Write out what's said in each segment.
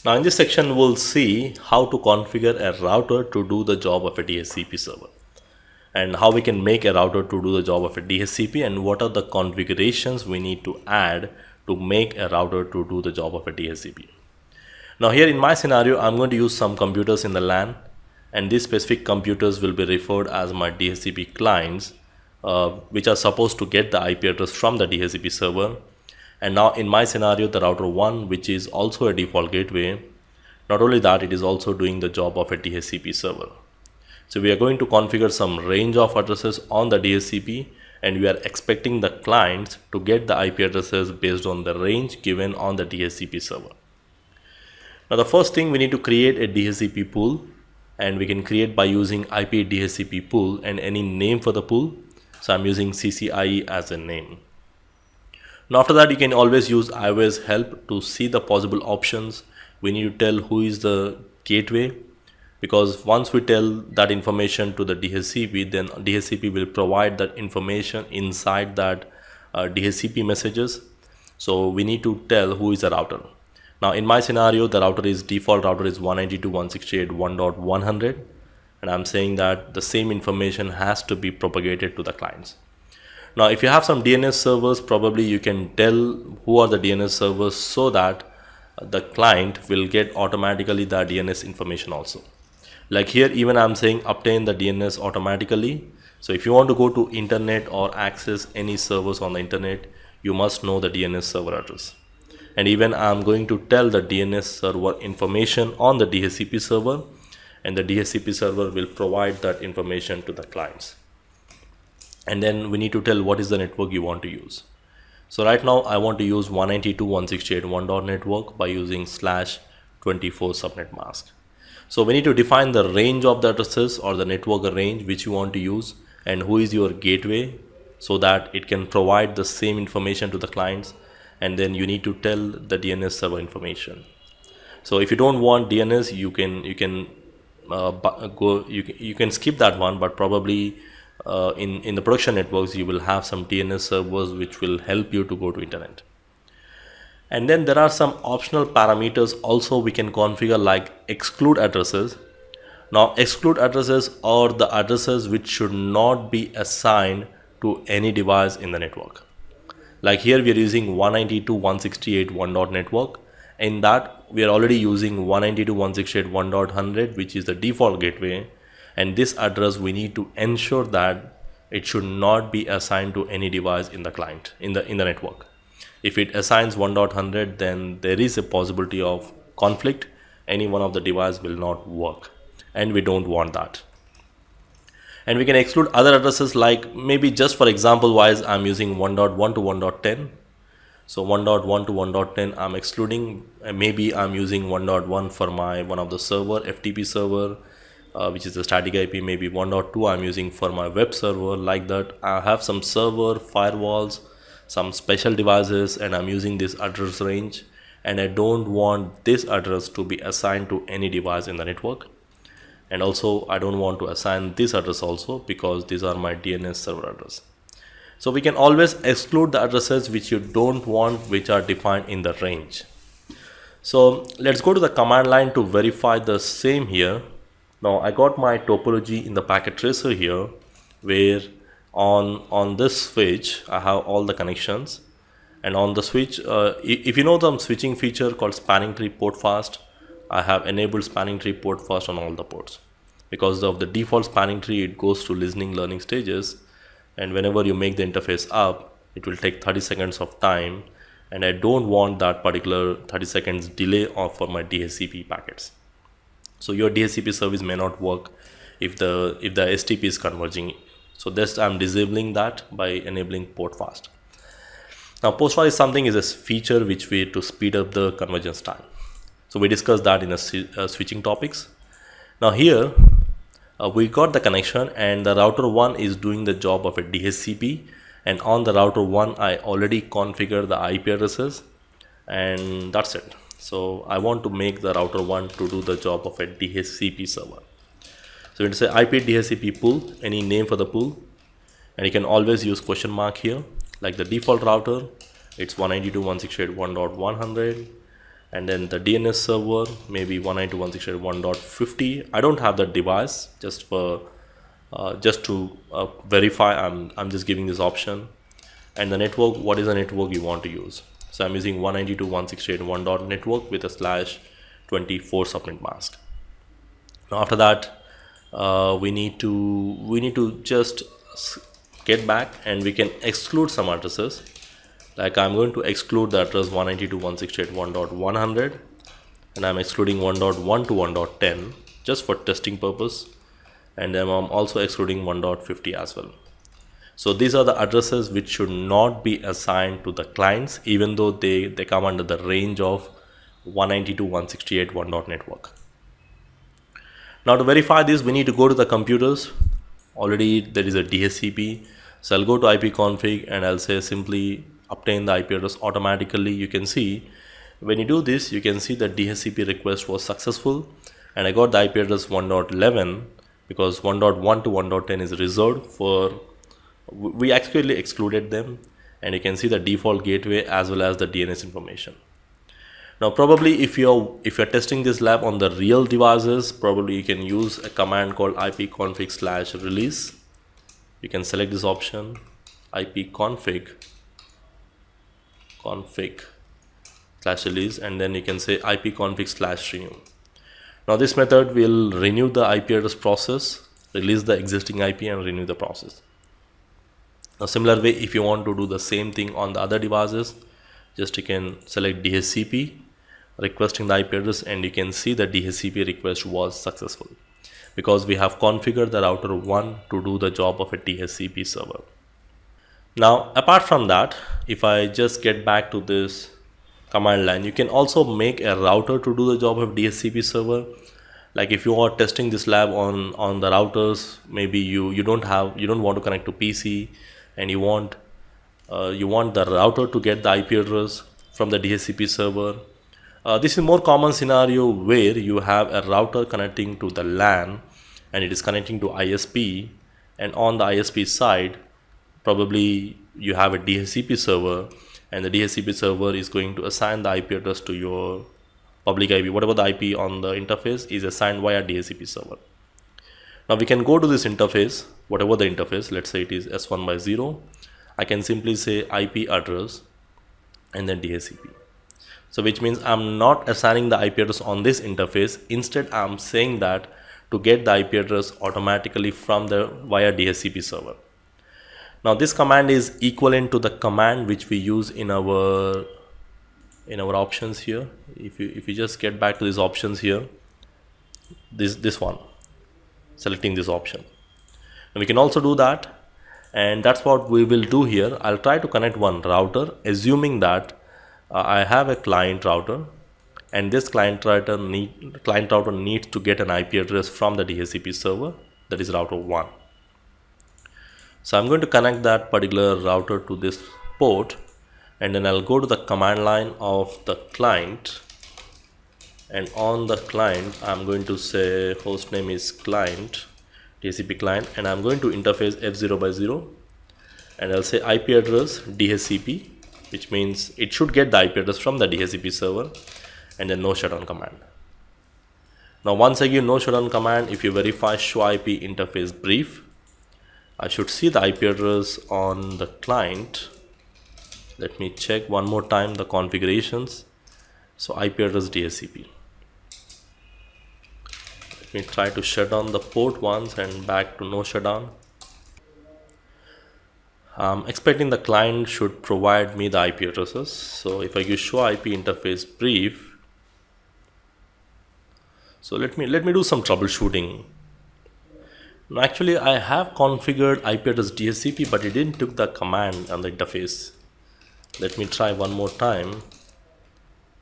Now in this section, we'll see how to configure a router to do the job of a DHCP server, and how we can make a router to do the job of a DHCP, and what are the configurations we need to add to make a router to do the job of a DHCP. Now here in my scenario, I'm going to use some computers in the LAN, and these specific computers will be referred as my DHCP clients, which are supposed to get the IP address from the DHCP server. And now in my scenario, the router 1, which is also a default gateway, not only that, it is also doing the job of a DHCP server. So we are going to configure some range of addresses on the DHCP, and we are expecting the clients to get the IP addresses based on the range given on the DHCP server. Now the first thing, we need to create a DHCP pool, and we can create by using IP DHCP pool and any name for the pool. So I'm using CCIE as a name. Now after that, you can always use iOS help to see the possible options. We need to tell who is the gateway, because once we tell that information to the DHCP, then DHCP will provide that information inside that DHCP messages. So we need to tell who is the router. Now in my scenario, the default router is 192.168.1.100, and I'm saying that the same information has to be propagated to the clients. Now if you have some DNS servers, probably you can tell who are the DNS servers so that the client will get automatically the DNS information also. Like here, even I'm saying obtain the DNS automatically. So if you want to go to internet or access any servers on the internet, you must know the DNS server address. And even I'm going to tell the DNS server information on the DHCP server, and the DHCP server will provide that information to the clients. And then we need to tell what is the network you want to use. So right now I want to use 192.168.1. network by using /24 subnet mask. So we need to define the range of the addresses or the network range which you want to use, and who is your gateway, so that it can provide the same information to the clients. And then you need to tell the DNS server information. So if you don't want DNS, you can skip that one, but probably in the production networks you will have some DNS servers which will help you to go to internet. And then there are some optional parameters also we can configure, like exclude addresses. Now exclude addresses are the addresses which should not be assigned to any device in the network. Like here we are using 192.168.1. network. In that we are already using 192.168.1.100, which is the default gateway. And this address, we need to ensure that it should not be assigned to any device in the client, in the network. If it assigns 1.100, then there is a possibility of conflict. Any one of the devices will not work, and we don't want that. And we can exclude other addresses, like maybe just for example wise, I'm using 1.1 to 1.10. So 1.1 to 1.10 I'm excluding. Maybe I'm using 1.1 for my one of the server, FTP server, which is a static IP. Maybe 1.2 I'm using for my web server. Like that, I have some server, firewalls, some special devices, and I'm using this address range, and I don't want this address to be assigned to any device in the network. And also I don't want to assign this address also, because these are my DNS server address. So we can always exclude the addresses which you don't want, which are defined in the range. So let's go to the command line to verify the same here. Now I got my topology in the packet tracer here, where on this switch I have all the connections, and on the switch, if you know the switching feature called spanning tree port fast, I have enabled spanning tree port fast on all the ports. Because of the default spanning tree, it goes to listening learning stages, and whenever you make the interface up, it will take 30 seconds of time, and I don't want that particular 30 seconds delay for my DHCP packets. So your DHCP service may not work if the STP is converging. So this I'm disabling that by enabling port fast. Now post fast is a feature which we to speed up the convergence time. So we discussed that in the switching topics. Now here we got the connection, and the router 1 is doing the job of a DHCP, and on the router 1 I already configured the IP addresses, and that's it. So I want to make the router 1 to do the job of a DHCP server. So it's a IP DHCP pool, any name for the pool, and you can always use question mark here. Like the default router, it's 192.168.1.100, and then the DNS server maybe 192.168.1.50. I don't have that device, just for just to verify. I'm just giving this option. And the network, what is the network you want to use? So I'm using 192.168.1.network with a /24 subnet mask. Now after that, we need to just get back, and we can exclude some addresses. Like I'm going to exclude the address 192.168.1.100, and I'm excluding 1.1 to 1.10 just for testing purpose, and then I'm also excluding 1.50 as well. So these are the addresses which should not be assigned to the clients, even though they come under the range of 192.168.1.network. Now to verify this, we need to go to the computers. Already there is a DHCP. So I'll go to ipconfig and I'll say simply obtain the IP address automatically. You can see when you do this, you can see the DHCP request was successful, and I got the IP address 1.11 because 1.1 to 1.10 is reserved for, we actually excluded them, and you can see the default gateway as well as the DNS information. Now probably if you're testing this lab on the real devices, probably you can use a command called ipconfig/release. You can select this option, ipconfig/release, and then you can say ipconfig/renew. Now this method will renew the IP address process, release the existing IP, and renew the process. Now similar way, if you want to do the same thing on the other devices, just you can select DHCP requesting the IP address, and you can see the DHCP request was successful because we have configured the router 1 to do the job of a DHCP server. Now apart from that, if I just get back to this command line, you can also make a router to do the job of DHCP server. Like if you are testing this lab on the routers, maybe you don't want to connect to PC, and you want the router to get the IP address from the DHCP server. This is a more common scenario where you have a router connecting to the LAN, and it is connecting to ISP, and on the ISP side probably you have a DHCP server, and the DHCP server is going to assign the IP address to your public IP. Whatever the IP on the interface is assigned via DHCP server. Now we can go to this interface, whatever the interface, let's say it is S1/0. I can simply say IP address and then DHCP. So which means I'm not assigning the IP address on this interface. Instead, I'm saying that to get the IP address automatically from the via DHCP server. Now this command is equivalent to the command which we use in our options here. If you just get back to these options here, this one, selecting this option, and we can also do that, and that's what we will do here. I'll try to connect one router, assuming that I have a client router, and this client router needs to get an IP address from the DHCP server, that is router 1. So I'm going to connect that particular router to this port, and then I'll go to the command line of the client, and on the client I'm going to say hostname is client, DHCP client, and I'm going to interface F0/0, and I'll say IP address DHCP, which means it should get the IP address from the DHCP server, and then no shutdown command. Now once again, no shutdown command. If you verify show IP interface brief, I should see the IP address on the client. Let me check one more time the configurations. So IP address DHCP. Let me try to shut down the port once and back to no shutdown. I'm expecting the client should provide me the IP addresses. So if I use show IP interface brief, so let me do some troubleshooting. Now actually I have configured IP address DHCP, but it didn't took the command on the interface. Let me try one more time.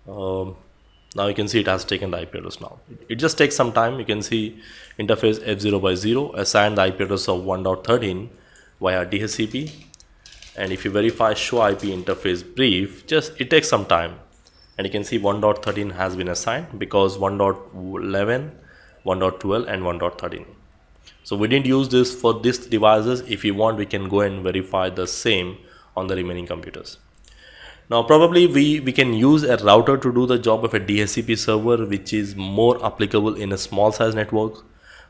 Now you can see it has taken the IP address now. It just takes some time. You can see interface F0/0 assigned the IP address of 1.13 via DHCP. And if you verify show IP interface brief, it takes some time. And you can see 1.13 has been assigned because 1.11, 1.12 and 1.13. So we didn't use this for these devices. If you want, we can go and verify the same on the remaining computers. Now, probably we can use a router to do the job of a DHCP server, which is more applicable in a small size network.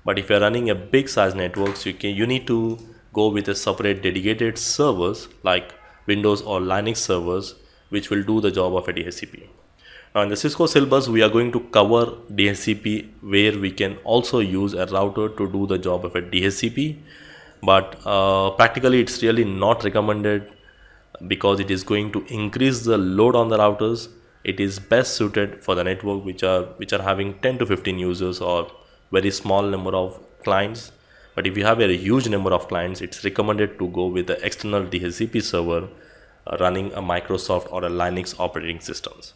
But if you're running a big size networks, you need to go with a separate dedicated servers like Windows or Linux servers, which will do the job of a DHCP. Now, in the Cisco syllabus, we are going to cover DHCP, where we can also use a router to do the job of a DHCP. But practically, it's really not recommended because it is going to increase the load on the routers. It is best suited for the network which are having 10 to 15 users or very small number of clients. But if you have a huge number of clients, it's recommended to go with the external DHCP server running a Microsoft or a Linux operating systems.